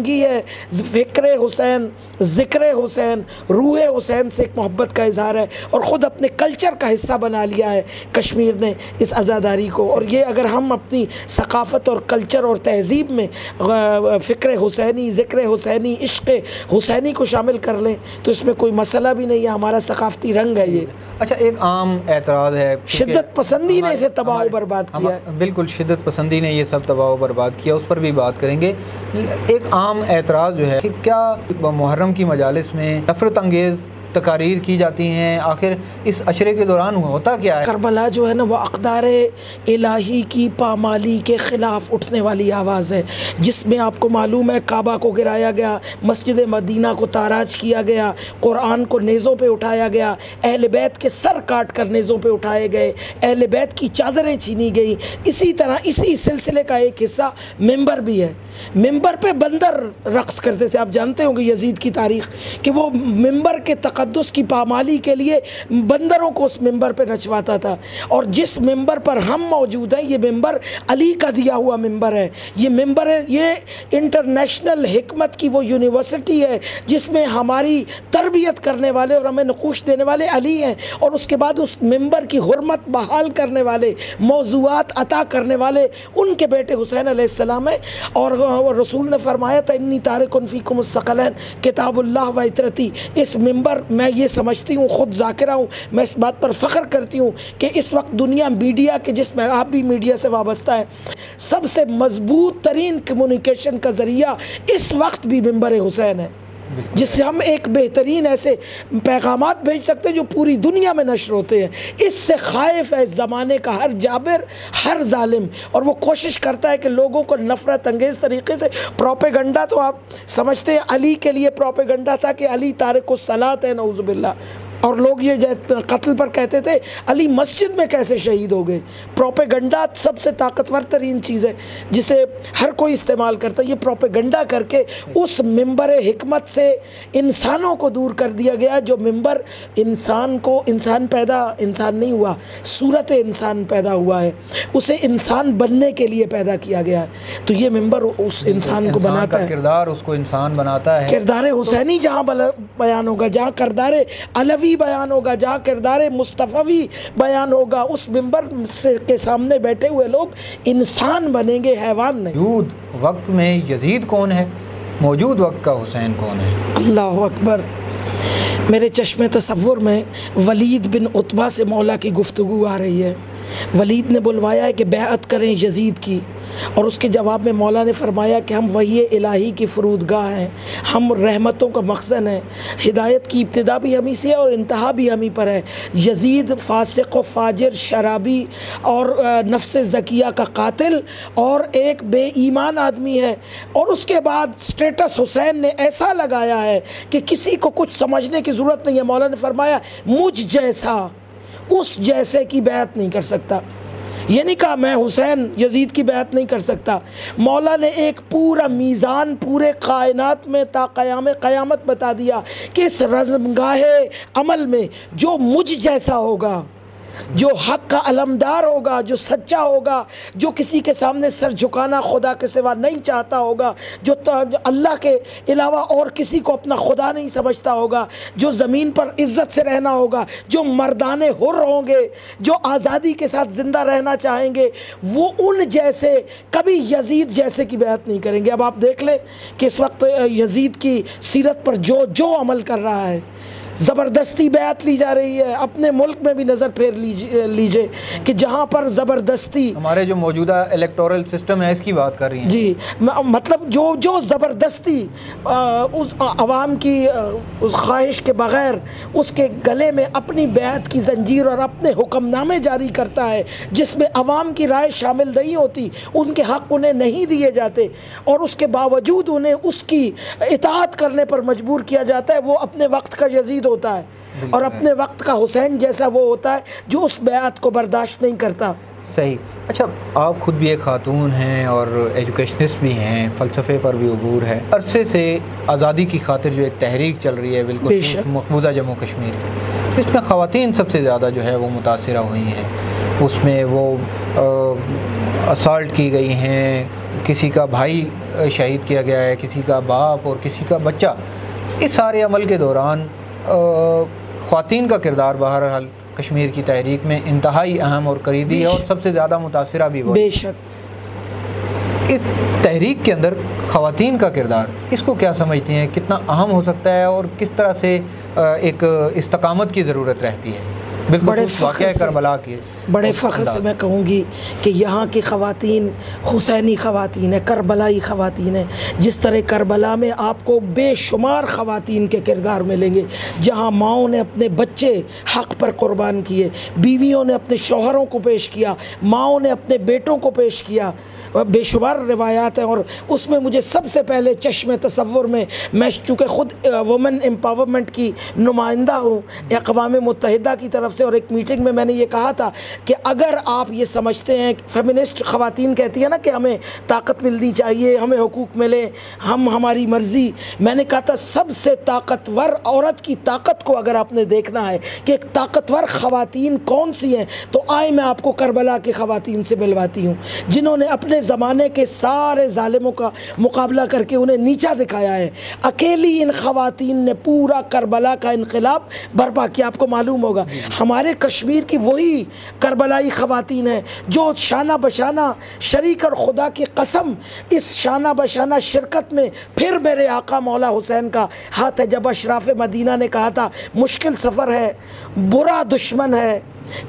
تنگی ہے، فکر حسین، ذکر حسین، روح حسین سے ایک محبت کا اظہار ہے، اور خود اپنے کلچر کا حصہ بنا لیا ہے کشمیر نے اس عزاداری کو۔ اور یہ اگر ہم اپنی ثقافت اور کلچر اور تہذیب میں فکر حسینی، ذکر حسینی، عشق حسینی کو شامل کر لیں تو اس میں کوئی مسئلہ بھی نہیں ہے، ہمارا ثقافتی رنگ ہے یہ۔ اچھا، ایک عام اعتراض ہے، شدت پسندی نے اسے تباہ و برباد کیا ہے۔ بالکل، شدت پسندی نے یہ سب تباہ و برباد کیا، اس پر بھی بات کریں گے۔ ایک عام اعتراض جو ہے کہ کیا محرم کی مجالس میں نفرت انگیز تقاریر کی جاتی ہیں؟ آخر اس عشرے کے دوران ہوتا کیا ہے؟ کربلا جو ہے نا وہ اقدار الہی کی پامالی کے خلاف اٹھنے والی آواز ہے، جس میں آپ کو معلوم ہے کعبہ کو گرایا گیا، مسجد مدینہ کو تاراج کیا گیا، قرآن کو نیزوں پہ اٹھایا گیا، اہل بیت کے سر کاٹ کر نیزوں پہ اٹھائے گئے، اہل بیت کی چادریں چھینی گئی۔ اسی طرح اسی سلسلے کا ایک حصہ ممبر بھی ہے۔ ممبر پہ بندر رقص کرتے تھے، آپ جانتے ہوں گے یزید کی تاریخ کہ وہ ممبر کے تقدس کی پامالی کے لیے بندروں کو اس ممبر پہ نچواتا تھا۔ اور جس ممبر پر ہم موجود ہیں یہ ممبر علی کا دیا ہوا ممبر ہے، یہ ممبر ہے، یہ انٹرنیشنل حکمت کی وہ یونیورسٹی ہے جس میں ہماری تربیت کرنے والے اور ہمیں نقوش دینے والے علی ہیں، اور اس کے بعد اس ممبر کی حرمت بحال کرنے والے، موضوعات عطا کرنے والے ان کے بیٹے حسین علیہ السلام ہیں۔ اور رسول نے فرمایا تھا انی تارکن فیکم الثقلین کتاب اللہ و عطرتی۔ اس ممبر میں یہ سمجھتی ہوں، خود ذاکرہ ہوں، میں اس بات پر فخر کرتی ہوں کہ اس وقت دنیا میڈیا کے، جس میں آپ بھی میڈیا سے وابستہ ہیں، سب سے مضبوط ترین کمیونیکیشن کا ذریعہ اس وقت بھی ممبر حسین ہے، جس سے ہم ایک بہترین ایسے پیغامات بھیج سکتے ہیں جو پوری دنیا میں نشر ہوتے ہیں۔ اس سے خائف ہے زمانے کا ہر جابر، ہر ظالم، اور وہ کوشش کرتا ہے کہ لوگوں کو نفرت انگیز طریقے سے پروپیگنڈا، تو آپ سمجھتے ہیں علی کے لیے پروپیگنڈا تھا کہ علی تارک الصلاۃ ہے، نعوذ باللہ، اور لوگ یہ قتل پر کہتے تھے علی مسجد میں کیسے شہید ہو گئے۔ پروپیگنڈا سب سے طاقتور ترین چیز ہے جسے ہر کوئی استعمال کرتا ہے۔ یہ پروپیگنڈا کر کے اس ممبر حکمت سے انسانوں کو دور کر دیا گیا، جو ممبر انسان کو، انسان نہیں ہوا، صورت انسان پیدا ہوا ہے، اسے انسان بننے کے لیے پیدا کیا گیا ہے۔ تو یہ ممبر اس انسان کو بناتا ہے، کردار اس کو انسان بناتا ہے۔ کردار حسینی جہاں بیان ہوگا، جہاں کردار علوی بیان ہوگا، جہاں کردار مصطفی بیان ہوگا، اس ممبر کے سامنے بیٹھے ہوئے لوگ انسان بنیں گے، حیوان نہیں۔ موجود وقت میں یزید کون ہے؟ موجود وقت کا حسین کون ہے؟ اللہ اکبر۔ میرے چشم تصور میں ولید بن عتبہ سے مولا کی گفتگو آ رہی ہے۔ ولید نے بلوایا ہے کہ بیعت کریں یزید کی، اور اس کے جواب میں مولا نے فرمایا کہ ہم وحی الہی کی فرودگاہ ہیں، ہم رحمتوں کا مخزن ہیں، ہدایت کی ابتدا بھی ہمیں سے ہے اور انتہا بھی ہمیں پر ہے۔ یزید فاسق و فاجر، شرابی اور نفس زکیہ کا قاتل اور ایک بے ایمان آدمی ہے۔ اور اس کے بعد سٹیٹس حسین نے ایسا لگایا ہے کہ کسی کو کچھ سمجھنے کی ضرورت نہیں ہے۔ مولا نے فرمایا مجھ جیسا اس جیسے کی بیعت نہیں کر سکتا، یہ نہیں کہا میں حسین یزید کی بیعت نہیں کر سکتا۔ مولا نے ایک پورا میزان پورے کائنات میں تا قیام قیامت بتا دیا کہ اس رزمگاہ عمل میں جو مجھ جیسا ہوگا، جو حق کا علمدار ہوگا، جو سچا ہوگا، جو کسی کے سامنے سر جھکانا خدا کے سوا نہیں چاہتا ہوگا، جو اللہ کے علاوہ اور کسی کو اپنا خدا نہیں سمجھتا ہوگا، جو زمین پر عزت سے رہنا ہوگا، جو مردان حر ہوں گے، جو آزادی کے ساتھ زندہ رہنا چاہیں گے، وہ ان جیسے کبھی یزید جیسے کی بیعت نہیں کریں گے۔ اب آپ دیکھ لیں کہ اس وقت یزید کی سیرت پر جو عمل کر رہا ہے، زبردستی بیعت لی جا رہی ہے۔ اپنے ملک میں بھی نظر پھیر لیجئے کہ جہاں پر زبردستی، ہمارے جو موجودہ الیکٹورل سسٹم ہے اس کی بات کر رہی ہیں جی، مطلب جو زبردستی اس عوام کی اس خواہش کے بغیر اس کے گلے میں اپنی بیعت کی زنجیر اور اپنے حکم نامے جاری کرتا ہے، جس میں عوام کی رائے شامل نہیں ہوتی، ان کے حق انہیں نہیں دیے جاتے، اور اس کے باوجود انہیں اس کی اطاعت کرنے پر مجبور کیا جاتا ہے، وہ اپنے وقت کا یزید ہوتا ہے، اور اپنے وقت کا حسین جیسا وہ ہوتا ہے جو اس بیعت کو برداشت نہیں کرتا۔ صحیح۔ اچھا، آپ خود بھی ایک خاتون ہیں اور ایجوکیشنسٹ بھی ہیں، فلسفے پر بھی عبور ہے۔ عرصے سے آزادی کی خاطر جو ایک تحریک چل رہی ہے بالکل مقبوضہ جموں کشمیر کی، اس میں خواتین سب سے زیادہ جو ہے وہ متاثرہ ہوئی ہیں۔ اس میں وہ اسالٹ کی گئی ہیں، کسی کا بھائی شہید کیا گیا ہے، کسی کا باپ اور کسی کا بچہ، اس سارے عمل کے دوران خواتین کا کردار بہرحال کشمیر کی تحریک میں انتہائی اہم اور کلیدی ہے، اور سب سے زیادہ متاثرہ بھی وہ۔ بے شک اس تحریک کے اندر خواتین کا کردار، اس کو کیا سمجھتی ہیں، کتنا اہم ہو سکتا ہے، اور کس طرح سے ایک استقامت کی ضرورت رہتی ہے؟ بڑے بڑے فخر سے میں کہوں گی کہ یہاں کی خواتین حسینی خواتین ہیں، کربلائی خواتین ہیں۔ جس طرح کربلا میں آپ کو بے شمار خواتین کے کردار ملیں گے، جہاں ماؤں نے اپنے بچے حق پر قربان کیے، بیویوں نے اپنے شوہروں کو پیش کیا، ماؤں نے اپنے بیٹوں کو پیش کیا، بے شمار روایات ہیں۔ اور اس میں مجھے سب سے پہلے چشم تصور میں چونکہ خود وومن امپاورمنٹ کی نمائندہ ہوں اقوام متحدہ کی طرف سے، اور ایک میٹنگ میں نے یہ کہا تھا کہ اگر آپ یہ سمجھتے ہیں، فیمنسٹ خواتین کہتی ہیں نا کہ ہمیں طاقت ملنی چاہیے، ہمیں حقوق ملے، ہماری مرضی، میں نے کہا تھا سب سے طاقتور عورت کی طاقت کو اگر آپ نے دیکھنا ہے کہ ایک طاقتور خواتین کون سی ہیں، تو آئے میں آپ کو کربلا کی خواتین سے ملواتی ہوں، جنہوں نے اپنے زمانے کے سارے ظالموں کا مقابلہ کر کے انہیں نیچا دکھایا ہے۔ اکیلی ان خواتین نے پورا کربلا کا انقلاب برپا کیا۔ آپ کو معلوم ہوگا ہمارے کشمیر کی وہی کربلائی خواتین ہیں جو شانہ بشانہ شریک اور خدا کی قسم اس شانہ بشانہ شرکت میں پھر میرے آقا مولا حسین کا ہاتھ ہے۔ جب اشراف مدینہ نے کہا تھا مشکل سفر ہے، برا دشمن ہے،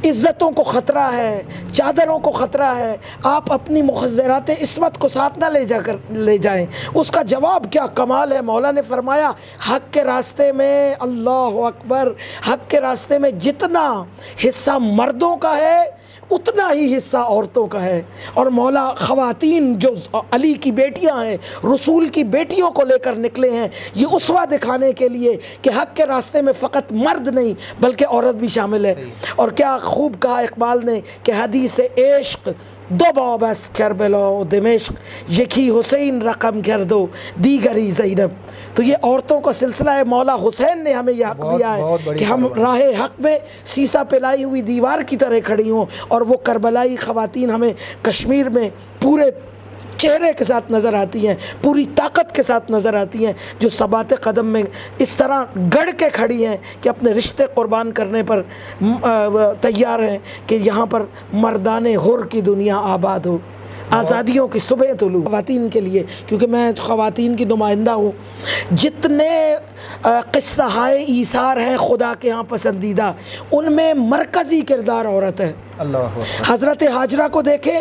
عزتوں کو خطرہ ہے، چادروں کو خطرہ ہے، آپ اپنی مخدرات عصمت کو ساتھ نہ لے جائیں، اس کا جواب کیا کمال ہے۔ مولا نے فرمایا حق کے راستے میں، اللہ اکبر، حق کے راستے میں جتنا حصہ مردوں کا ہے اتنا ہی حصہ عورتوں کا ہے، اور مولا خواتین جو علی کی بیٹیاں ہیں، رسول کی بیٹیوں کو لے کر نکلے ہیں، یہ اسوہ دکھانے کے لیے کہ حق کے راستے میں فقط مرد نہیں بلکہ عورت بھی شامل ہے۔ اور کیا خوب کہا اقبال نے کہ حدیث عشق دو بابس کربلا و دمشق، یکی حسین رقم کر دو دیگری زینب۔ تو یہ عورتوں کا سلسلہ ہے، مولا حسین نے ہمیں یہ حق دیا ہے کہ ہم راہ حق میں سیسا پلائی ہوئی دیوار کی طرح کھڑی ہوں، اور وہ کربلائی خواتین ہمیں کشمیر میں پورے چہرے کے ساتھ نظر آتی ہیں، پوری طاقت کے ساتھ نظر آتی ہیں، جو ثبات قدم میں اس طرح گڑ کے کھڑی ہیں کہ اپنے رشتے قربان کرنے پر تیار ہیں کہ یہاں پر مردان حر کی دنیا آباد ہو، آزادیوں کی صبح طلوع۔ خواتین کے لیے، کیونکہ میں خواتین کی نمائندہ ہوں، جتنے قصہ ہائے ایثار ہیں خدا کے ہاں پسندیدہ، ان میں مرکزی کردار عورت ہے۔ حضرت ہاجرہ کو دیکھیں،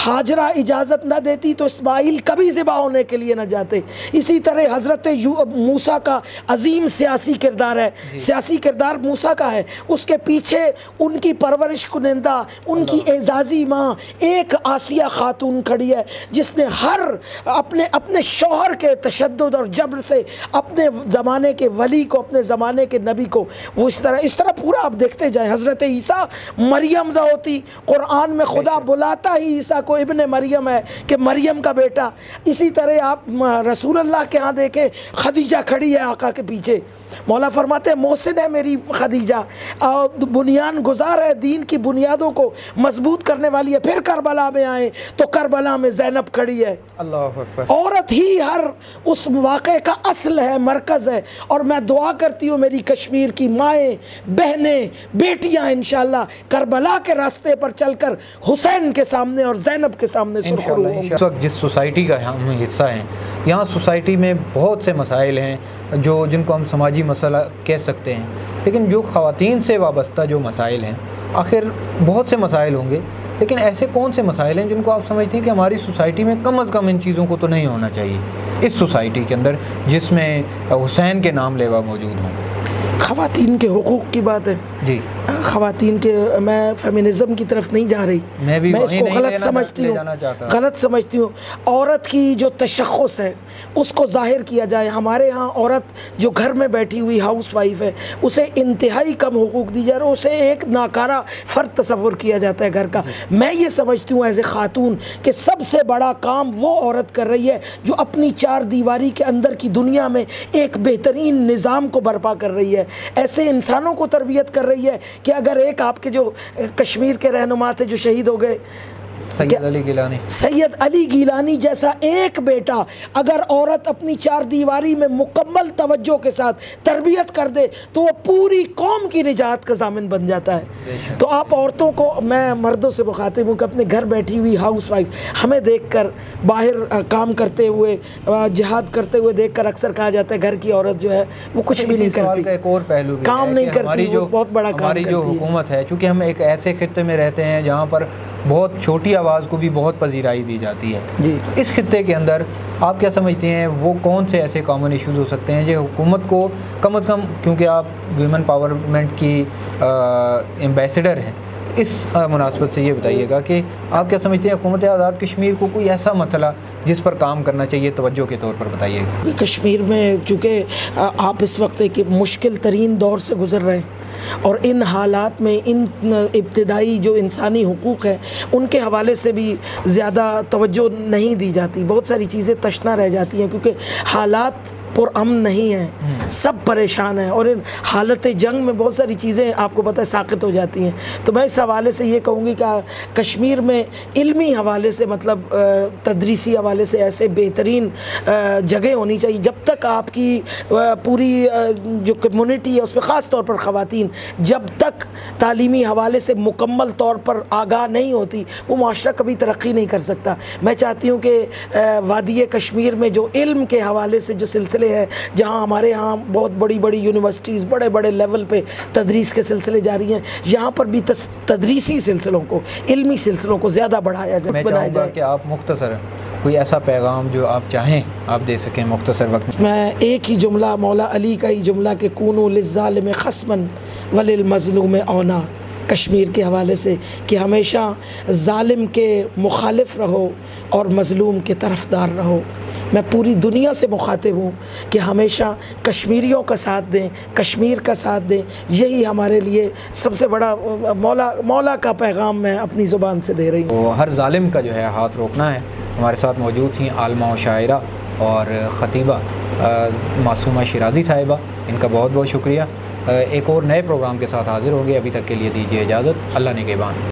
ہاجرہ اجازت نہ دیتی تو اسماعیل کبھی ذبح ہونے کے لیے نہ جاتے۔ اسی طرح حضرت موسیٰ کا عظیم سیاسی کردار ہے، سیاسی کردار موسیٰ کا ہے، اس کے پیچھے ان کی پرورش کنندہ، ان کی اعزازی ماں ایک آسیہ خاتون کھڑی ہے، جس نے ہر اپنے شوہر کے تشدد اور جبر سے اپنے زمانے کے ولی کو، اپنے زمانے کے نبی کو، وہ اس طرح پورا آپ دیکھتے جائیں۔ حضرت عیسیٰ مریم دا ہوتی، قرآن میں خدا بلاتا ہی عیسیٰ کو ابن مریم ہے کہ مریم کا بیٹا۔ اسی طرح آپ رسول اللہ کے ہاں دیکھیں، خدیجہ کھڑی ہے آقا کے پیچھے، مولا فرماتے ہیں محسن ہے میری خدیجہ، اور بنیان گزار ہے، دین کی بنیادوں کو مضبوط کرنے والی ہے۔ پھر کربلا میں آئے تو کربلا میں زینب کھڑی ہے۔ اللہ اکبر۔ عورت ہی ہر اس واقعے کا اصل ہے، مرکز ہے، اور میں دعا کرتی ہوں میری کشمیر کی مائیں، بہنیں، بیٹیاں انشاءاللہ کربلا کے راستے پر چل کر حسین کے سامنے اور زینب کے سامنے سرخرو ہوں گے۔ اس وقت جس سوسائٹی کا ہم حصہ ہیں، یہاں سوسائٹی میں بہت سے مسائل ہیں جن کو ہم سماجی مسئلہ کہہ سکتے ہیں، لیکن جو خواتین سے وابستہ جو مسائل ہیں، آخر بہت سے مسائل ہوں گے، لیکن ایسے کون سے مسائل ہیں جن کو آپ سمجھتے ہیں کہ ہماری سوسائٹی میں کم از کم ان چیزوں کو تو نہیں ہونا چاہیے، اس سوسائٹی کے اندر جس میں حسین کے نام لیوا موجود ہوں؟ خواتین کے حقوق کی بات ہے جی، خواتین کے، میں فیمنزم کی طرف نہیں جا رہی، میں اس کو غلط سمجھتی ہوں۔ عورت کی جو تشخص ہے اس کو ظاہر کیا جائے۔ ہمارے ہاں عورت جو گھر میں بیٹھی ہوئی ہاؤس وائف ہے، اسے انتہائی کم حقوق دی جا رہے، اسے ایک ناکارہ فرد تصور کیا جاتا ہے گھر کا۔ میں یہ سمجھتی ہوں ایز اے خاتون کہ سب سے بڑا کام وہ عورت کر رہی ہے جو اپنی چار دیواری کے اندر کی دنیا میں ایک بہترین نظام کو برپا کر رہی ہے، ایسے انسانوں کو تربیت کر رہی ہے کہ اگر ایک آپ کے جو کشمیر کے رہنما تھے جو شہید ہو گئے، سید علی گیلانی، سید علی گیلانی جیسا ایک بیٹا اگر عورت اپنی چار دیواری میں مکمل توجہ کے ساتھ تربیت کر دے تو وہ پوری قوم کی نجات کا ضامن بن جاتا ہے۔ تو آپ عورتوں کو، میں مردوں سے مخاطب ہوں کہ اپنے گھر بیٹھی ہوئی ہاؤس وائف ہمیں دیکھ کر، باہر کام کرتے ہوئے، جہاد کرتے ہوئے دیکھ کر اکثر کہا جاتا ہے گھر کی عورت جو ہے وہ کچھ بھی نہیں کرتی، ایک اور پہلو بھی کام نہیں کرتی، وہ بہت بڑا کام کرتی ہے۔ ہماری جو حکومت ہے، چونکہ ہم ایک ایسے خطے میں رہتے ہیں جہاں پر بہت چھوٹی آواز کو بھی بہت پذیرائی دی جاتی ہے جی، اس خطے کے اندر آپ کیا سمجھتے ہیں وہ کون سے ایسے کامن ایشوز ہو سکتے ہیں جو حکومت کو کم از کم، کیونکہ آپ ویمن پاورمنٹ کی ایمبیسڈر ہیں، اس مناسبت سے یہ بتائیے گا کہ آپ کیا سمجھتے ہیں حکومت آزاد کشمیر کو کوئی ایسا مسئلہ جس پر کام کرنا چاہیے، توجہ کے طور پر بتائیے گا؟ کشمیر میں چونکہ آپ اس وقت ایک مشکل ترین دور سے گزر رہے ہیں اور ان حالات میں ان ابتدائی جو انسانی حقوق ہیں ان کے حوالے سے بھی زیادہ توجہ نہیں دی جاتی، بہت ساری چیزیں تشنا رہ جاتی ہیں کیونکہ حالات پرامن نہیں ہیں، سب پریشان ہیں، اور ان حالت جنگ میں بہت ساری چیزیں آپ کو پتہ ہے ساقط ہو جاتی ہیں۔ تو میں اس حوالے سے یہ کہوں گی کہ کشمیر میں علمی حوالے سے، مطلب تدریسی حوالے سے ایسے بہترین جگہ ہونی چاہیے۔ جب تک آپ کی پوری جو کمیونٹی ہے اس پہ خاص طور پر خواتین جب تک تعلیمی حوالے سے مکمل طور پر آگاہ نہیں ہوتی وہ معاشرہ کبھی ترقی نہیں کر سکتا۔ میں چاہتی ہوں کہ وادی کشمیر میں جو علم کے حوالے سے جو سلسلے ہے، جہاں ہمارے ہاں بہت بڑی بڑی یونیورسٹیز بڑے بڑے لیول پہ تدریس کے سلسلے جاری ہیں، یہاں پر بھی تدریسی سلسلوں کو، علمی سلسلوں کو زیادہ بڑھایا جائے۔ میں چاہوں گا کہ آپ مختصر کوئی ایسا پیغام جو آپ چاہیں آپ دے سکیں مختصر وقت میں ایک ہی جملہ، مولا علی کا ہی جملہ کہ کونوا للظالم خصما وللمظلوم اونا، کشمیر کے حوالے سے کہ ہمیشہ ظالم کے مخالف رہو اور مظلوم کے طرفدار رہو۔ میں پوری دنیا سے مخاطب ہوں کہ ہمیشہ کشمیریوں کا ساتھ دیں، کشمیر کا ساتھ دیں، یہی ہمارے لیے سب سے بڑا مولا کا پیغام میں اپنی زبان سے دے رہی ہوں۔ ہر ظالم کا جو ہے ہاتھ روکنا ہے۔ ہمارے ساتھ موجود تھیں عالمہ و شاعرہ اور خطیبہ معصومہ شیرازی صاحبہ، ان کا بہت بہت شکریہ۔ ایک اور نئے پروگرام کے ساتھ حاضر ہوں گے، ابھی تک کے لیے دیجیے اجازت۔ اللہ نگہبان۔